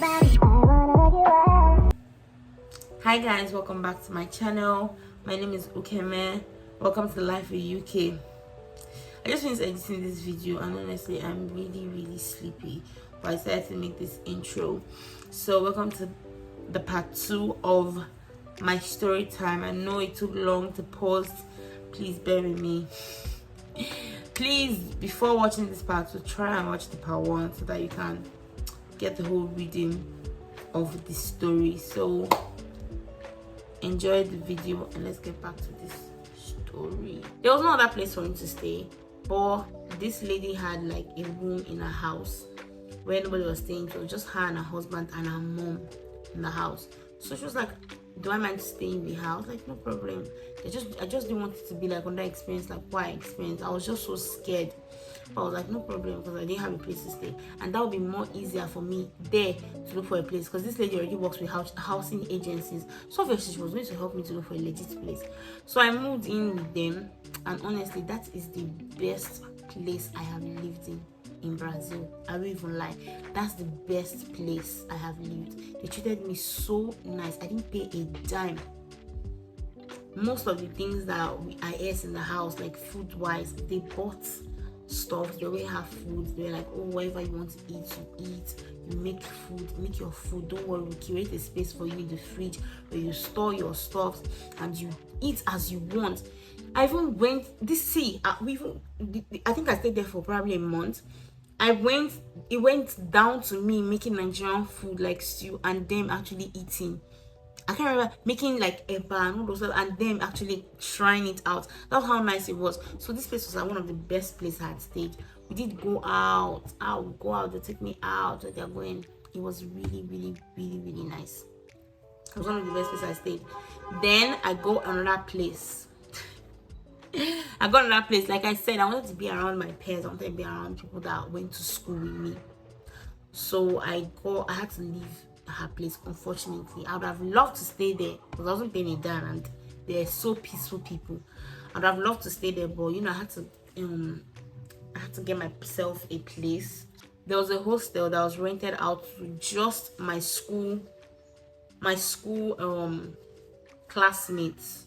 Hi guys, welcome back to my channel. My name is Ukeme. Welcome to Life in UK. I just finished editing this video and honestly I'm really sleepy, but I decided to make this intro. So welcome to the part 2 of my story time. I know it took long to post. Please bear with me. Please, before watching this part 2, try and watch the part 1 so that you can get the whole reading of the story. So enjoy the video and let's get back to this story. There was no other place for me to stay, but this lady had like a room in her house where nobody was staying. So just her and her husband and her mom in the house. So she was like, do I mind staying in the house? Like, no problem. I just didn't want it to be like another experience like what I experienced. I was just so scared. But I was like, no problem, because I didn't have a place to stay, and that would be more easier for me there to look for a place, because this lady already works with housing agencies, so obviously she was going to help me to look for a legit place. So I moved in with them, and honestly that is the best place I have lived in Brazil. I won't even lie, that's the best place I have lived. They treated me so nice. I didn't pay a dime. Most of the things that I ate in the house, like food wise, they bought stuff. They already have food. They're like, oh, whatever you want to eat, you eat. You make food, make your food. Don't worry, we curate a space for you in the fridge where you store your stuff and you eat as you want. I even went I think I stayed there for probably a month. It went down to me making Nigerian food like stew and them actually eating. I can't remember, making like eba and all those stuff, and them actually trying it out. That's how nice it was. So this place was like one of the best places I had stayed. We did go out. I would go out. They take me out where they're going. It was really nice. It was one of the best places I stayed. Then I go another place. I got another place. Like I said, I wanted to be around my peers. I wanted to be around people that went to school with me. So I had to leave her place. Unfortunately, I would have loved to stay there because I wasn't paying a dime and they're so peaceful people. I would have loved to stay there, but you know, I had to get myself a place. There was a hostel that was rented out to just my school classmates,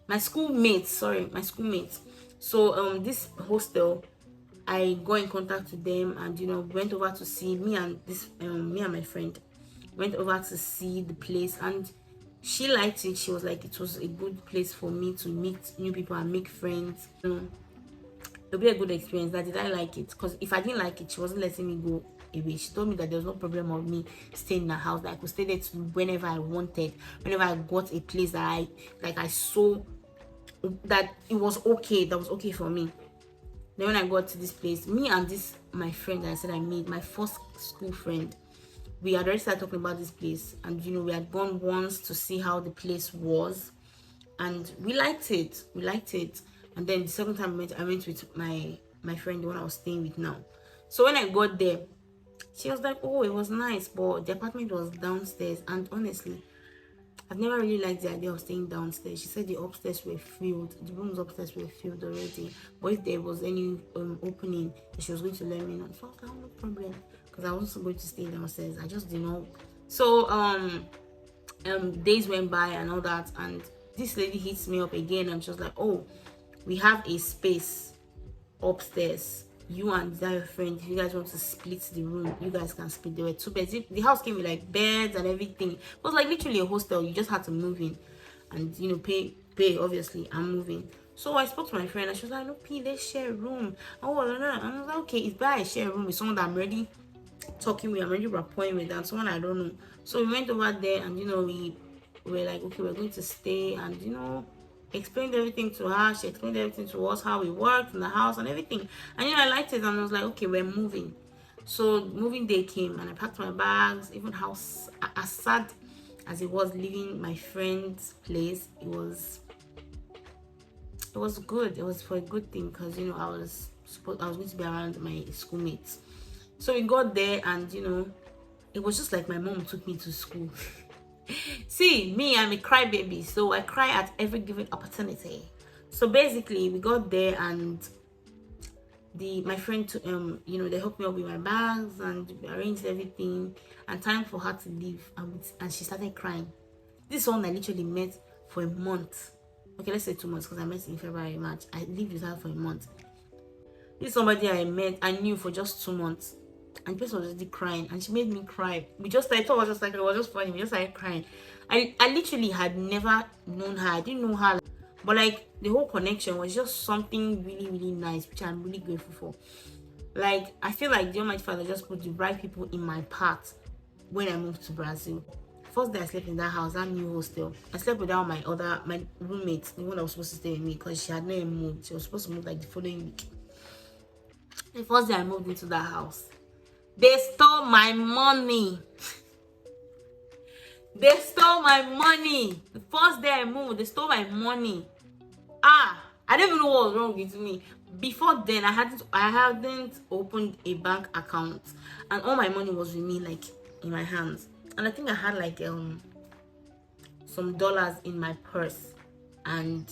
my schoolmates. So this hostel, I got in contact with them and went over to see me and my friend went over to see the place, and she liked it. She was like, it was a good place for me to meet new people and make friends. It'll be a good experience. That did I like it? Because if I didn't like it, she wasn't letting me go away. She told me that there was no problem of me staying in the house, that I could stay there whenever I wanted, whenever I got a place that I saw that it was okay, that was okay for me. Then when I got to this place, me and this my friend that I said I made, my first school friend, we had already started talking about this place, and we had gone once to see how the place was, and we liked it. And then the second time I went with my friend, the one I was staying with now. So when I got there, she was like, oh, it was nice, but the apartment was downstairs, and honestly I've never really liked the idea of staying downstairs. She said the upstairs were filled, the rooms upstairs were filled already, but if there was any opening, she was going to let me know. So I was like, oh, no problem, because I wasn't going to stay downstairs. I just didn't know. So days went by and all that, and this lady hits me up again, and she was like, oh, we have a space upstairs. You and that friend, if you guys want to split the room, you guys can split. There were 2 beds. The house came with like beds and everything. It was like literally a hostel. You just had to move in and pay obviously. I'm moving. So I spoke to my friend and she was like, no, P, let's share a room. Oh, no. And I was like, okay, it's better I share a room with someone that I'm already talking with, I'm already rapport with, and someone I don't know. So we went over there and we were like, okay, we're going to stay, and explained everything to her. She explained everything to us, how we worked in the house and everything. And I liked it, and I was like, okay, we're moving. So moving day came and I packed my bags. Even as sad as it was leaving my friend's place, it was good. It was for a good thing, because I was going to be around my schoolmates. So we got there, and it was just like my mom took me to school. See, me, I'm a crybaby, so I cry at every given opportunity. So basically, we got there, and my friend to they helped me up with my bags and arranged everything, and time for her to leave, and she started crying. This one I literally met for a month. Okay, let's say 2 months, because I met in February, March. I lived with her for a month. This is somebody I knew for just 2 months, and the person was already crying, and she made me cry. I thought it was just funny. We just started crying. I literally had never known her. I didn't know her, but like the whole connection was just something really, really nice, which I'm really grateful for. Like, I feel like the Almighty Father just put the right people in my path when I moved to Brazil. First day I slept in that house, that new hostel. I slept without my roommate, the one that was supposed to stay with me, because she had not even moved. She was supposed to move like the following week. The first day I moved into that house, they stole my money. They stole my money. The first day I moved, they stole my money. I don't even know what was wrong with me. Before then, I hadn't opened a bank account, and all my money was with me, like in my hands. And I think I had like some dollars in my purse, and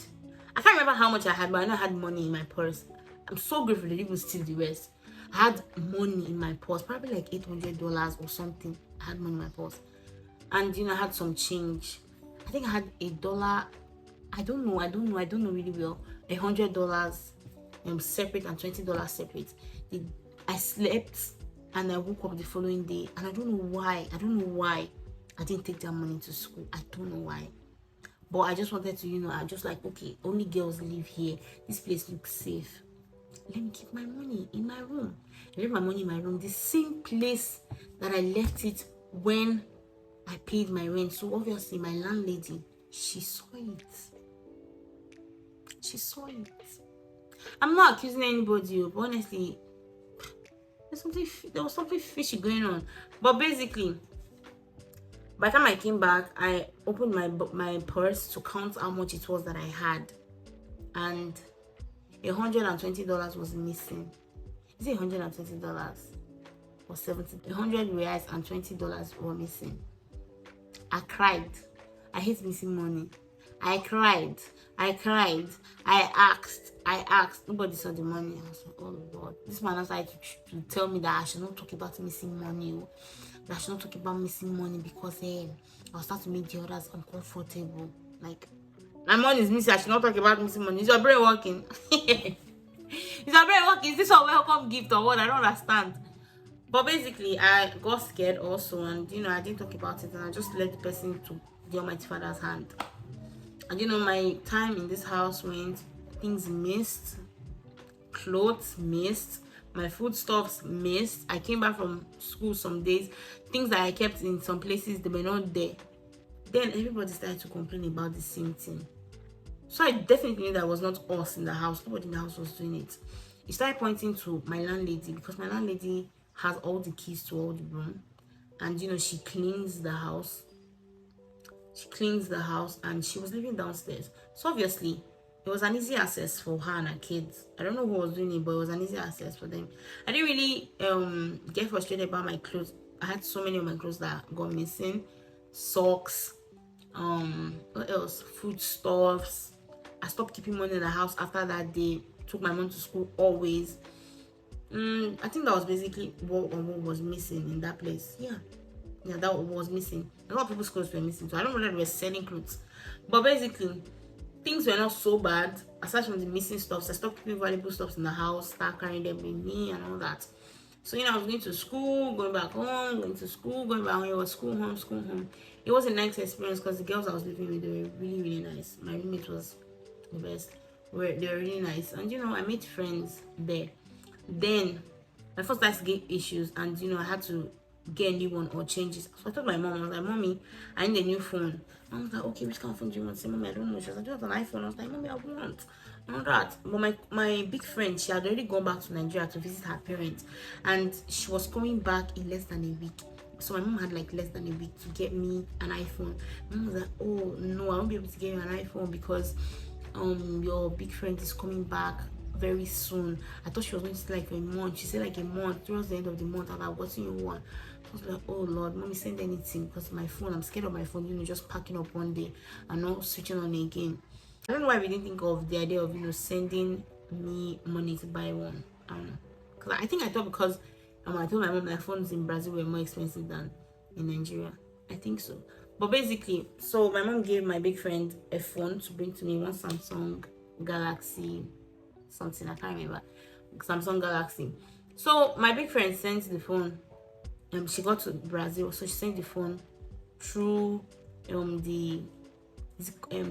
I can't remember how much I had, but I know I had money in my purse. I'm so grateful they didn't steal the rest. I had money in my purse, probably like $800 or something. I had money in my purse, and I had some change. I think I had $1. I don't know really well. $100 separate and $20 separate. I slept and I woke up the following day, and I don't know why I didn't take that money to school. I don't know why. But I just wanted to, I just like, okay, only girls live here. This place looks safe. Let me keep my money in my room. I left my money in my room, the same place that I left it when I paid my rent. So obviously my landlady, she saw it. I'm not accusing anybody, but honestly, there was something fishy going on. But basically, by the time I came back, I opened my purse to count how much it was that I had, and $120 was missing. Is it $120 or 70? 100 reais and $20 were missing. I cried. I hate missing money. I cried. I asked. Nobody saw the money. I was like, oh Lord. This man started to tell me that I should not talk about missing money. That I should not talk about missing money, because I'll start to make the others uncomfortable. Like, my money is missing. I should not talk about missing money. Is your brain working? Is your brain working? Is this a welcome gift or what? I don't understand. But basically, I got scared also, and I didn't talk about it, and I just let the person to the Almighty Father's hand. And my time in this house went, things missed, clothes missed, my foodstuffs missed. I came back from school some days, things that I kept in some places, they were not there. Then everybody started to complain about the same thing. So I definitely knew that was not us in the house. Nobody in the house was doing it. He started pointing to my landlady, because my landlady has all the keys to all the room, and she cleans the house. And she was living downstairs. So obviously, it was an easy access for her and her kids. I don't know who was doing it, but it was an easy access for them. I didn't really get frustrated about my clothes. I had so many of my clothes that got missing. Socks, what else? Foodstuffs. I stopped keeping money in the house after that day. Took my mom to school always. I think that was basically what was missing in that place. Yeah, that was missing. A lot of people's clothes were missing, so I don't know whether they were selling clothes. But basically, things were not so bad. Aside from the missing stuff, I stopped keeping valuable stuff in the house, start carrying them with me and all that. So I was going to school, going back home, going to school, going back home. It was school home. It was a nice experience, because the girls I was living with, they were really, really nice. My roommate was the best. They were really nice, and I made friends there. Then my first started to get issues, and I had to get a new one or change it. So I told my mom, I was like, Mommy, I need a new phone. Mom was like, okay, which kind of phone do you want? I said, Mommy, I don't know. She was like, do you want an iPhone? I was like, Mommy, I want. All that. But my big friend, she had already gone back to Nigeria to visit her parents, and she was coming back in less than a week. So my mom had like less than a week to get me an iPhone. My mom was like, oh no, I won't be able to get you an iPhone, because your big friend is coming back very soon. I thought she was going to say like a month. She said like a month, towards the end of the month. I'm like, what do you want? I was like, oh Lord, Mommy, send anything, because my phone, I'm scared of my phone, just packing up one day and not switching on again. I don't know why we didn't think of the idea of, sending me money to buy one. I don't know. Because I think I thought because I told my mom that phones in Brazil were more expensive than in Nigeria. I think so. But basically, so my mom gave my big friend a phone to bring to me, one Samsung Galaxy something, I can't remember. Samsung Galaxy. So my big friend sent the phone. She got to Brazil, so she sent the phone through the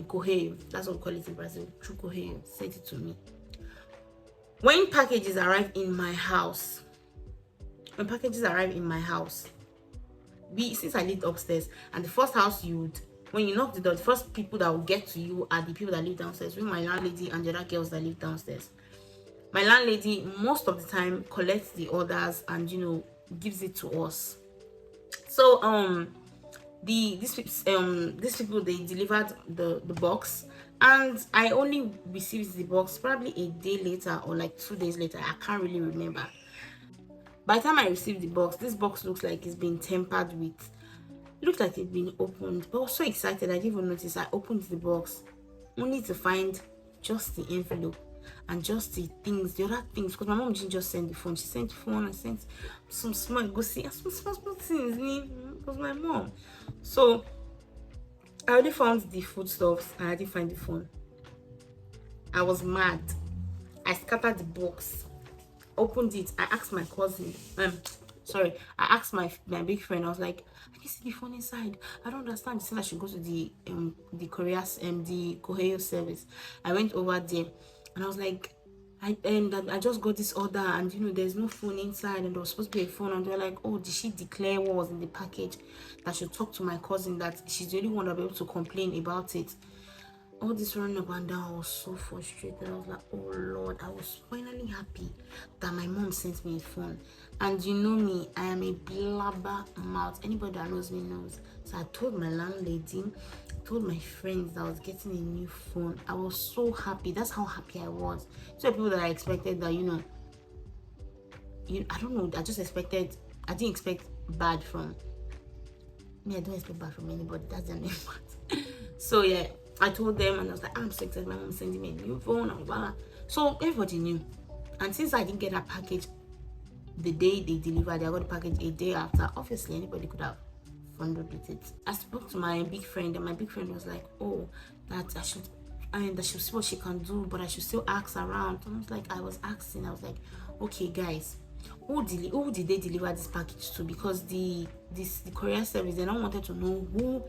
Correio. That's what we call it in Brazil. Through Correio, sent it to me. When packages arrive in my house, since I lived upstairs, and the first house when you knock the door, the first people that will get to you are the people that live downstairs, with my landlady and the other girls that live downstairs. My landlady most of the time collects the orders and gives it to us. So these people, they delivered the box, and I only received the box probably a day later or like 2 days later. I can't really remember. By the time I received the box, this box looks like it's been tampered with. It looked like it's been opened, but I was so excited I didn't even notice. I opened the box only to find just the envelope and just the other things, because my mom didn't just send the phone. She sent the phone and sent some small gossip and some small things. It was my mom. So I already found the foodstuffs and I didn't find the phone. I was mad. I scattered the box, opened it. I asked my cousin, I asked my big friend. I was like, I can see the phone inside. I don't understand. She said I should go to the Correio service. I went over there and I was like, I just got this order, and there's no phone inside, and there was supposed to be a phone, and they're like, oh, did she declare what was in the package? That I should talk to my cousin, that she's the only one that will be able to complain about it. All this running up and down, I was so frustrated. I was like, oh Lord. I was finally happy that my mom sent me a phone. And you know me, I am a blabber mouth. Anybody that knows me knows. So I told my landlady, told my friends that I was getting a new phone. I was so happy. That's how happy I was. So people that I expected that, I don't know, I didn't expect bad from me. I don't expect bad from anybody. That's the name. So yeah, I told them, and I was like, I'm so excited. My mom sending me a new phone and blah. So everybody knew. And since I didn't get that package the day they delivered, I got the package a day after. Obviously, anybody could have funded with it. I spoke to my big friend, and my big friend was like, oh, that she'll see what she can do, but I should still ask around. And I was like, okay, guys, who did they deliver this package to? Because the courier service, they now wanted to know who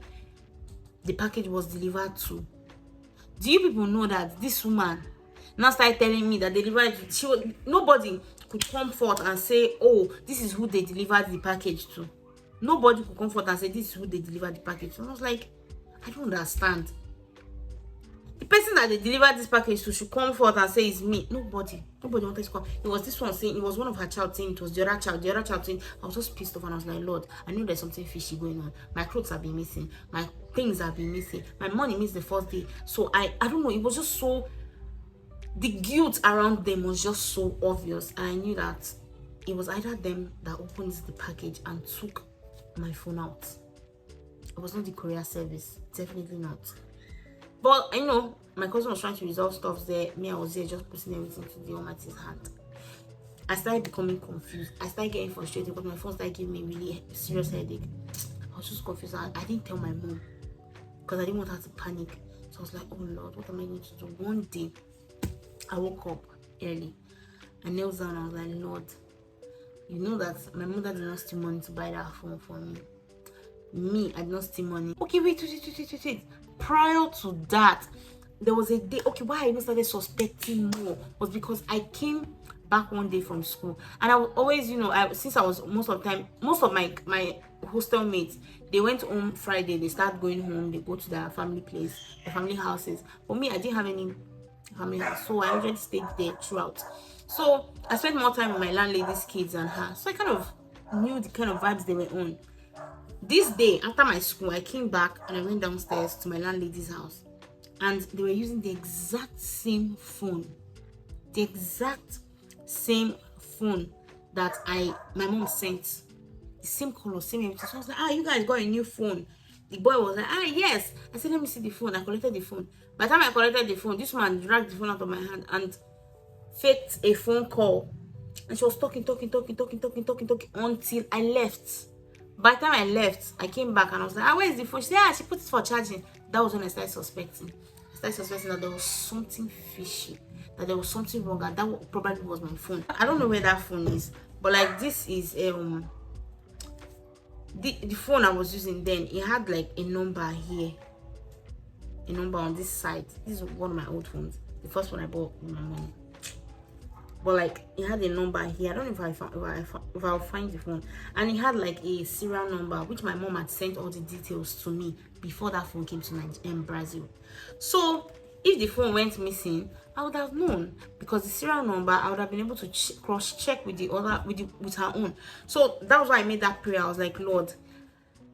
the package was delivered to. Do you people know that this woman now started telling me that they delivered it? Nobody could come forth and say, oh, this is who they delivered the package to. Nobody could come forth and say, this is who they delivered the package to. And I was like, I don't understand. The person that they delivered this package to should come forth and say it's me. Nobody wanted to come. It was this one saying, it was one of her child saying it was the other child saying. I was just pissed off, and I was like, Lord, I know there's something fishy going on. My clothes have been missing, my things have been missing, my money missed the first day. So I don't know, it was just so, the guilt around them was just so obvious. And I knew that it was either them that opened the package and took my phone out. It was not the courier service, definitely not. But my cousin was trying to resolve stuff there. Me, I was there just putting everything to the Almighty's hand. I started becoming confused. I started getting frustrated because my phone started giving me really serious headache. I was just confused. I didn't tell my mom because I didn't want her to panic. So I was like, oh Lord, what am I going to do? One day, I woke up early. I knelt down and I was like, Lord, you know that my mother did not steal money to buy that phone for me. I did not steal money. Okay, wait. Prior to that, there was a day. Okay, why I even started suspecting more was because I came back one day from school, and I was always, since I was most of my hostel mates, they went home Friday. They start going home. They go to their family place, their family houses. For me, I didn't have any family house, so I already stayed there throughout. So I spent more time with my landlady's kids and her. So I kind of knew the kind of vibes they were on. This day, after my school, I came back and I went downstairs to my landlady's house, and they were using the exact same phone. The exact same phone that my mom sent. The same color, same everything. So I was like, you guys got a new phone. The boy was like, yes. I said, let me see the phone. I collected the phone. By the time I collected the phone, this man dragged the phone out of my hand and faked a phone call And she was talking until I left. By the time I left, I came back and I was like, where is the phone? She said, she put it for charging. That was when I started suspecting. I started suspecting that there was something fishy, that there was something wrong, and that probably was my phone. I don't know where that phone is, but like this is the phone I was using then. It had like a number here, a number on this side. This is one of my old phones, the first one I bought with my money. But like it had a number here. I don't know if I'll find the phone. And it had like a serial number, which my mom had sent all the details to me before that phone came to Brazil. So if the phone went missing, I would have known, because the serial number I would have been able to cross check with the other with her own. So that was why I made that prayer. I was like, Lord,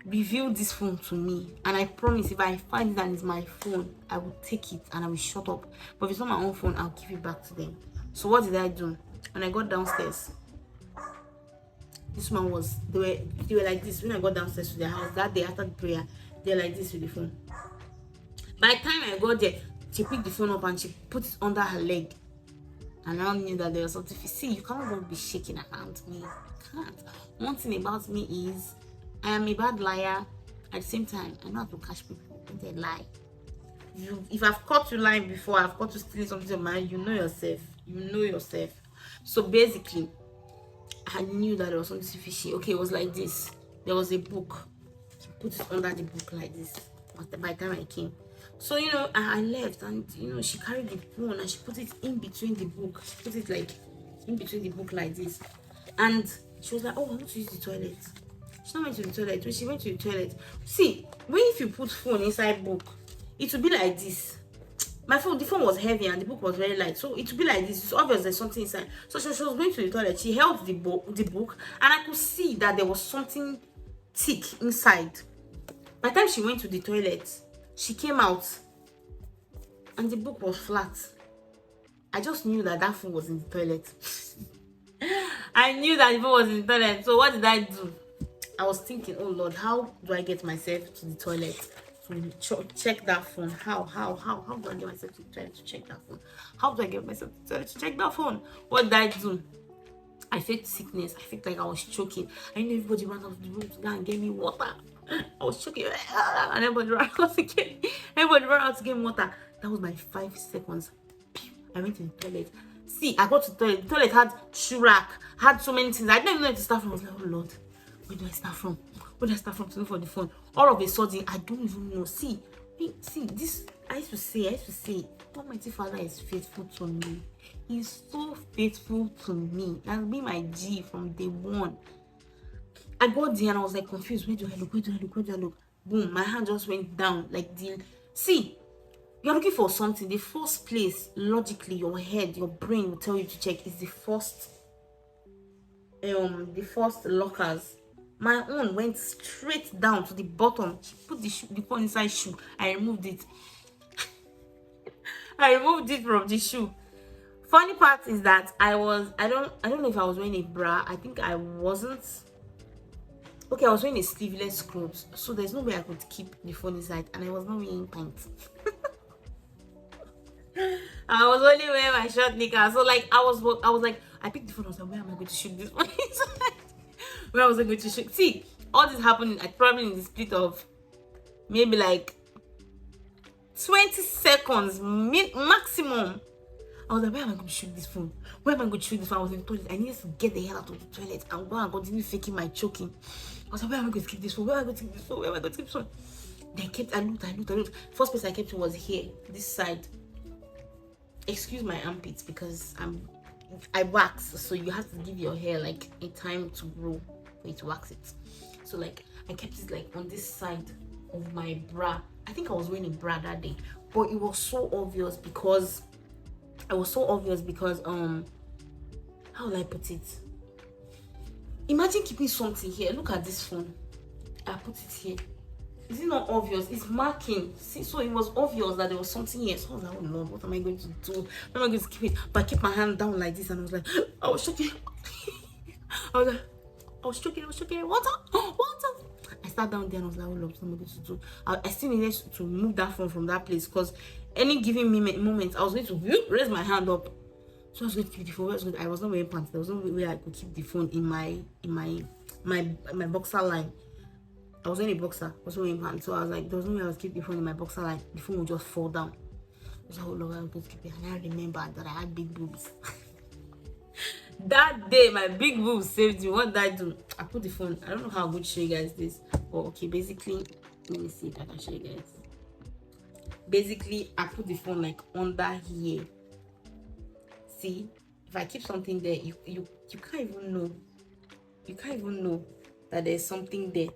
reveal this phone to me, and I promise if I find it and it's my phone, I will take it and I will shut up. But if it's not my own phone, I'll give it back to them. So what did I do? When I got downstairs, this man was, they were like this. When I got downstairs to their house that day after the prayer, they're like this with the phone. By the time I got there, she picked the phone up and she put it under her leg, and I knew that there was something. See, you cannot just be shaking around me. You can't. One thing about me is I am a bad liar. At the same time, I know how to catch people when they lie. If I've caught you lying before, I've caught you stealing something of mine, you know yourself. You know yourself. So basically, I knew that there was something fishy. Okay, it was like this. There was a book. She put it under the book like this. By the time I came, so you know, I left, and you know, she carried the phone and she put it in between the book. She put it like in between the book like this, and she was like, "Oh, I want to use the toilet." She not went to the toilet. When she went to the toilet, see, when if you put phone inside book, it would be like this. The phone was heavy and the book was very light, so it would be like this. It's obvious there's something inside. So she was going to the toilet. She held the book, and I could see that there was something thick inside. By the time she went to the toilet, she came out, and the book was flat. I just knew that phone was in the toilet. I knew that the phone was in the toilet. So what did I do? I was thinking, oh Lord, how do I get myself to the toilet to check that phone? How do I get myself to the toilet to check that phone? How do I get myself to the toilet to check that phone? What did I do? I felt sickness. I felt like I was choking. I knew everybody ran out of the room to go and get me water. I was choking, and everybody ran out to get me water. That was my 5 seconds. I went to the toilet. See, I got to the toilet. The toilet had shoe rack, had so many things. I didn't even know where to start from. I was like, oh Lord, where do I start from? Where do I start from to look for the phone? All of a sudden, I don't even know. See this. I used to say, Almighty Father is faithful to me. He's so faithful to me. That's been my G from day one. I got there and I was like confused. Where do I look? Boom, my hand just went down like the. See, you're looking for something. The first place, logically, your head, your brain will tell you to check is the first lockers. My own went straight down to the bottom. She put the phone inside shoe. I removed it. I removed it from the shoe. Funny part is that I don't know if I was wearing a bra. I think I wasn't. Okay, I was wearing a sleeveless clothes, so there's no way I could keep the phone inside, and I was not wearing pants. I was only wearing my short knickers. So like I was like, I picked the phone. I was like, where am I going to shoot this one inside? Where was I going to shoot? See, all this happened probably in the split of maybe like 20 seconds maximum. I was like, where am I going to shoot this phone? Where am I going to shoot this phone? I was in the toilet. I needed to get the hell out of the toilet and go and continue faking my choking. I was like, where am I going to keep this phone? Where am I going to keep this phone? Where am I going to keep this phone? Then I looked. First place I kept it was here, this side. Excuse my armpits because I wax, so you have to give your hair like a time to grow for it to wax it. So like I kept it like on this side of my bra. I think I was wearing a bra that day, but it was so obvious because how will I put it? Imagine keeping something here. Look at this phone. I put it here. Is it not obvious? It's marking. See, so it was obvious that there was something here. So I was like, oh Lord, what am I going to do? How am I going to keep it? But I kept my hand down like this, and I was like, I was shaking. I was shaking. Water. I sat down there and I was like, oh Lord, what am I going to do? I still needed to move that phone from that place because any given moment, I was going to raise my hand up So I was going to keep the phone. I was not wearing pants. There was no way I could keep the phone in my boxer line. I was wearing a boxer. I was wearing pants. So I was like, there was no way I was keeping the phone in my boxer line. The phone would just fall down. I was like, oh Lord, I was going to keep it. And I remember that I had big boobs. That day, my big boobs saved me. What did I do? I put the phone. I don't know how good to show you guys this. But okay, basically, let me see if I can show you guys. Basically, I put the phone like under here. See, if I keep something there, you can't even know. You can't even know that there's something there.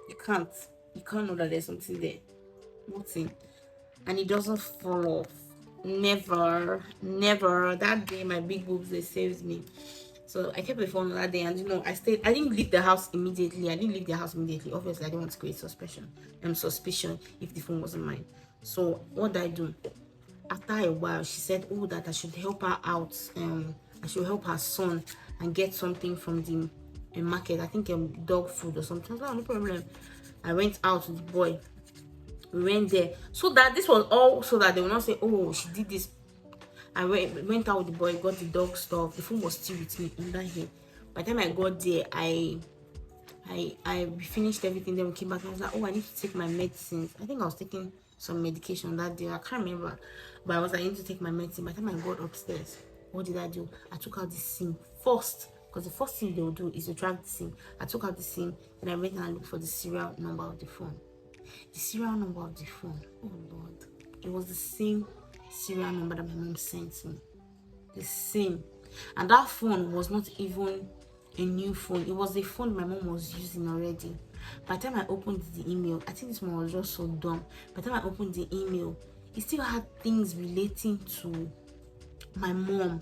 You can't know that there's something there. Nothing. And it doesn't fall off. Never. That day my big boobs, they saved me. So I kept the phone that day, and I didn't leave the house immediately. Obviously I didn't want to create suspicion if the phone wasn't mine. So what did I do? After a while, she said, oh, that I should help her out. I should help her son and get something from the market. I think dog food or something. I was like, no problem. I went out with the boy. We went there. So that this was all so that they will not say, oh, she did this. I went out with the boy, got the dog stuff. The phone was still with me under here. By the time I got there, I finished everything. Then we came back and I was like, oh, I need to take my medicines. I think I was taking some medication that day. I can't remember. But I was like, I need to take my medicine. By the time I got upstairs, what did I do? I took out the SIM first. Because the first thing they will do is to drag the SIM. I took out the SIM and I went and I looked for the serial number of the phone. The serial number of the phone. Oh Lord. It was the same serial number that my mom sent me. The same. And that phone was not even a new phone. It was the phone my mom was using already. By the time I opened the email, I think this one was just so dumb. By the time I opened the email, it still had things relating to my mom.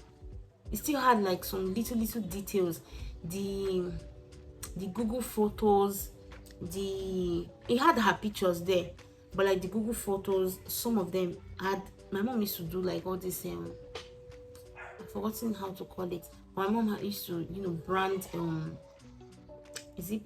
It still had like some little details. The Google photos, it had her pictures there, but like the Google photos, some of them had, my mom used to do like all this I've forgotten how to call it. My mom used to brand is it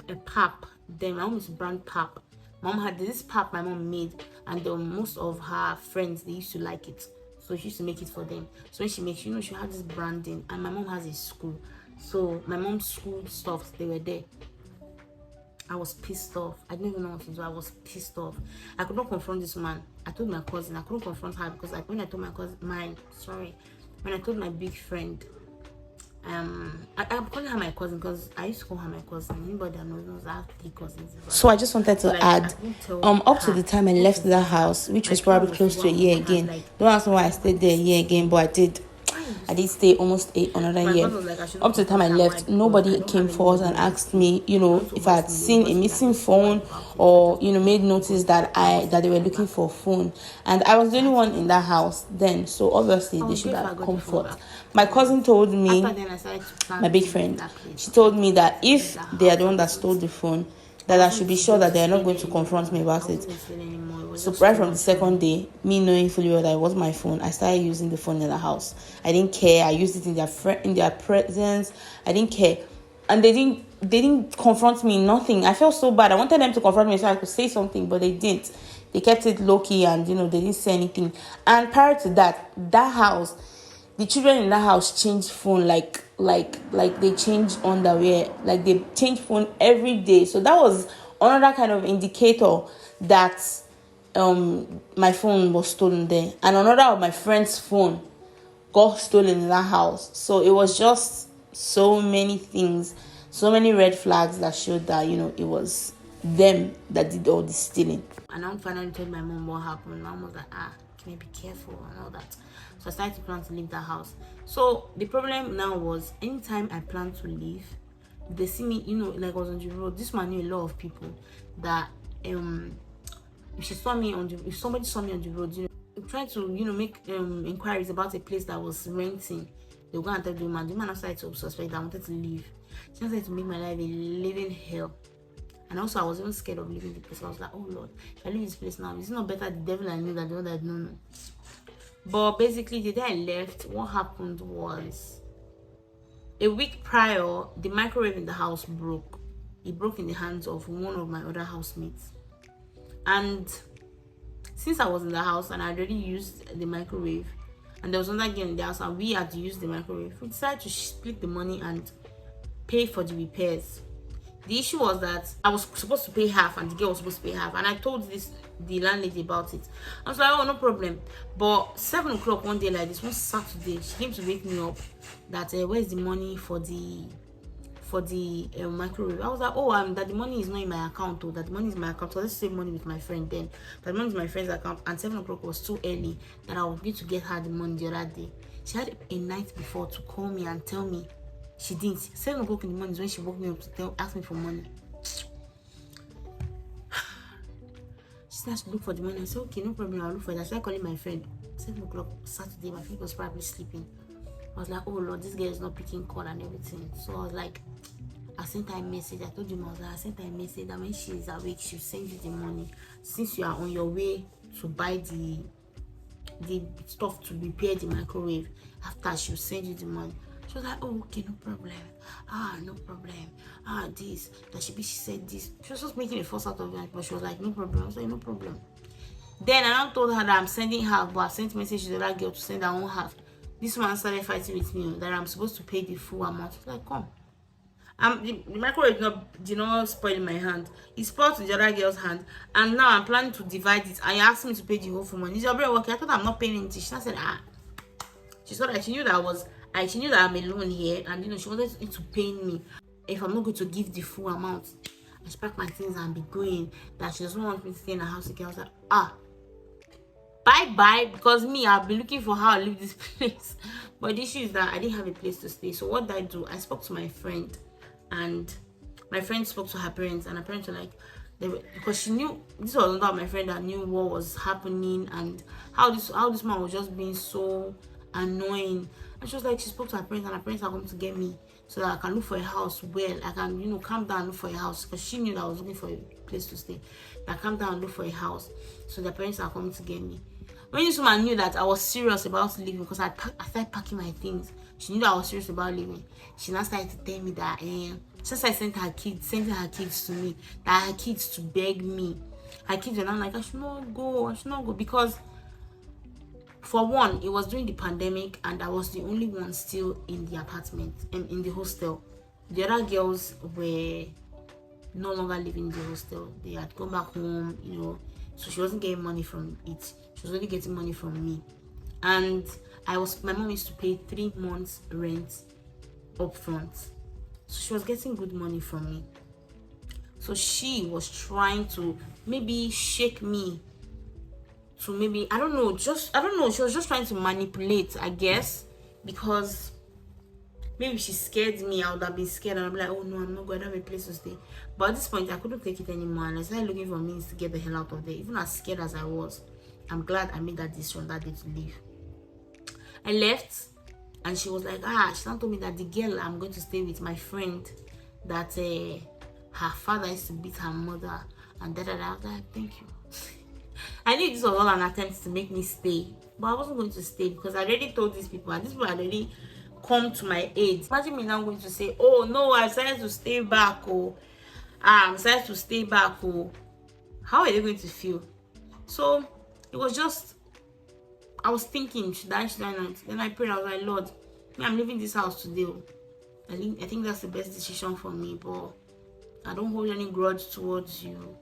a pap? Then my mom used to brand pap. Mom had this pap my mom made, and most of her friends, they used to like it, so she used to make it for them. So when she makes, she had this branding, and my mom has a school, so my mom's school stuff, they were there. I was pissed off. I didn't even know what to do. I was pissed off. I could not confront this man. I told my cousin. I couldn't confront her because when I told my cousin, when I told my big friend, I'm calling her my cousin because I used to call her my cousin. Anybody that knows I have 3 cousins. So I just wanted to add, up to the time I left that house, which was probably close to a year again. Don't ask me why I stayed there a year again, but I did stay almost another year. Up to the time I left, nobody came forward and asked me, if I had seen a missing phone or made notice that they were looking for a phone. And I was the only one in that house then, so obviously they should have come forth. My cousin told me, my big friend, she told me that if they are the one that stole the phone, that I should be sure that they are not going to confront me about it. So right from the second day, me knowing fully well that it was my phone, I started using the phone in the house. I didn't care. I used it in their presence. I didn't care, and they didn't confront me. Nothing. I felt so bad. I wanted them to confront me so I could say something, but they didn't. They kept it low key, and they didn't say anything. And prior to that house, the children in that house changed phone like they change underwear. Like they change phone every day. So that was another kind of indicator that my phone was stolen there, and another of my friend's phone got stolen in that house. So it was just so many things, so many red flags that showed that it was them that did all the stealing. And I finally told my mom what happened. My mom was like, can you be careful and all that. So I started to plan to leave that house. So the problem now was, anytime I plan to leave, they see me, like I was on the road. This man knew a lot of people that if somebody saw me on the road, trying to make inquiries about a place that was renting, they were going to tell the woman. The woman started to suspect that I wanted to leave. She wanted to make my life a living hell. And also I was even scared of leaving the place. I was like, oh Lord, if I leave this place now, is it not better the devil I knew than the one I don't know? But basically the day I left, what happened was, a week prior, the microwave in the house broke. It broke in the hands of one of my other housemates. And since I was in the house and I already used the microwave, and there was another girl in the house, and we had to use the microwave. We decided to split the money and pay for the repairs. The issue was that I was supposed to pay half and the girl was supposed to pay half, and I told the landlady about it. I was like, oh, no problem. But 7 o'clock one day like this, one Saturday, she came to wake me up that where's the money for the microwave. I was like, oh, that the money is not in my account, or that the money is in my account. So let's save money with my friend then. That the money is in my friend's account, and 7 o'clock was too early that I was going to get her the money the other day. She had a night before to call me and tell me she didn't. 7 o'clock in the morning is when she woke me up to ask me for money. She said I should look for the money. I said, okay, no problem, I'll look for it. I started calling my friend. 7 o'clock Saturday, my friend was probably sleeping. I was like, oh Lord, this girl is not picking call and everything. So I was like, I sent her a message. I told you, I sent her a message that when she is awake, she'll send you the money. Since you are on your way to buy the stuff to repair the microwave, after she'll send you the money. She was like, oh, okay, no problem. No problem. This, that she said this. She was just making a fuss out of it, but she was like, no problem. I was like, no problem. Then I now told her that I'm sending half, but I sent a message to the other girl to send her own half. This man started fighting with me that I'm supposed to pay the full amount. I was like, come. The microwave did not spoil in my hand. It spoiled to the other girl's hand, and now I'm planning to divide it. And you asked me to pay the whole full money. Is your brain working? I thought I'm not paying anything. She said, She saw that she knew that I'm alone here, and she wanted to pay me if I'm not going to give the full amount. I should pack my things and be going. That she doesn't want me to stay in the house again. I was like, bye, because me, I've been looking for how I leave this place. But the issue is that I didn't have a place to stay. So what did I do? I spoke to my friend, and my friend spoke to her parents, and her parents were like, because she knew this was not my friend that knew what was happening and how this man was just being so annoying. And she was like, she spoke to her parents, and her parents are coming to get me so that I can look for a house where I can calm down and look for a house, because she knew that I was looking for a place to stay. I calm down and look for a house, so the parents are coming to get me. When this woman knew that I was serious about leaving, because I started packing my things, she knew that I was serious about leaving. She now started to tell me that since I sent her kids to me, that her kids to beg me. Her kids were now like, I should not go, because for one, it was during the pandemic, and I was the only one still in the apartment and in the hostel. The other girls were no longer living in the hostel. They had gone back home, so she wasn't getting money from it. She was only getting money from me. And my mom used to pay 3 months rent up front. So she was getting good money from me. So she was trying to maybe shake me to maybe, I don't know, she was just trying to manipulate, I guess, because maybe she scared me. I would have been scared, and I'd be like, oh no, I'm not going to have a place to stay. But at this point, I couldn't take it anymore, and I started looking for means to get the hell out of there. Even as scared as I was, I'm glad I made that decision that day to leave. I left, and she was like, she now told me that the girl I'm going to stay with, my friend, that her father used to beat her mother, and da. I was like, thank you. I knew this was all an attempt to make me stay, but I wasn't going to stay, because I already told these people, and these people had already come to my aid. Imagine me now going to say, oh no, I decided to stay back, how are they going to feel? So it was just, I was thinking, should I not? Then I prayed. I was like, Lord, I'm leaving this house today. I think that's the best decision for me, but I don't hold any grudge towards you.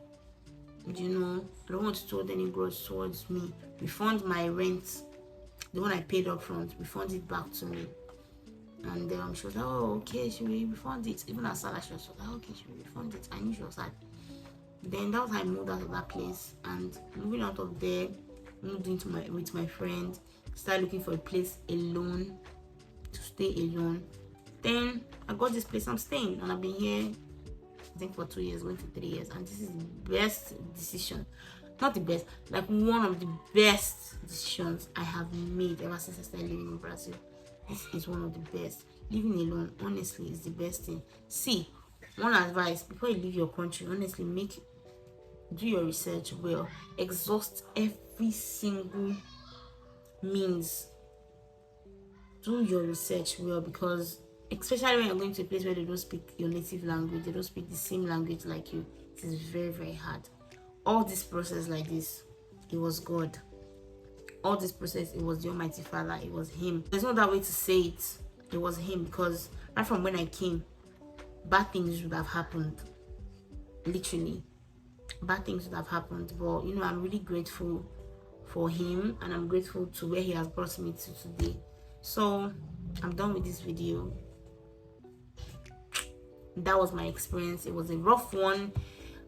I don't want to hold any grudge towards me. Refund my rent, the one I paid up front, refund it back to me. And she was like, oh, okay, she will refund it. Even as sad as she was like, okay, she will refund it. I knew she was sad. Then that was how I moved out of that place. And moving out of there, moved with my friend, started looking for a place alone, to stay alone. Then I got this place I'm staying, and I've been here, I think, for 2 years, going to 3 years. And this is the best decision. Not the best, like one of the best decisions I have made ever since I started living in Brazil. This is one of the best. Living alone, honestly, is the best thing. See, one advice: before you leave your country, honestly, do your research well. Exhaust every single means. Do your research well, because especially when you're going to a place where they don't speak your native language, they don't speak the same language like you, it is very, very hard. All this process like this, it was God. all this process, it was the Almighty Father. It was him. There's no other way to say it. It was him, because right from when I came, bad things would have happened. Literally, bad things would have happened. But you know, I'm really grateful for him, and I'm grateful to where he has brought me to today. So I'm done with this video. That was my experience. It was a rough one,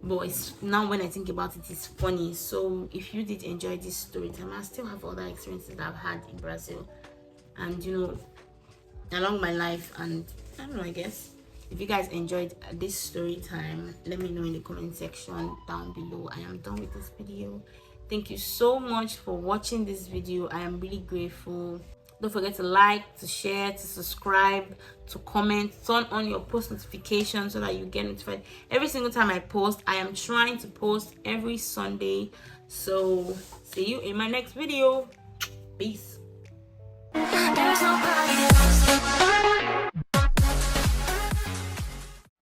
but it's now, when I think about it, it's funny. So if you did enjoy this story time, I still have other experiences that I've had in Brazil, and you know, along my life. And I don't know, I guess if you guys enjoyed this story time, let me know in the comment section down below. I am done with this video. Thank you so much for watching this video. I am really grateful. Don't forget to like, to share, to subscribe, to comment, turn on your post notifications so that you get notified every single time I post. I am trying to post every Sunday. So see you in my next video. Peace. There's nobody else.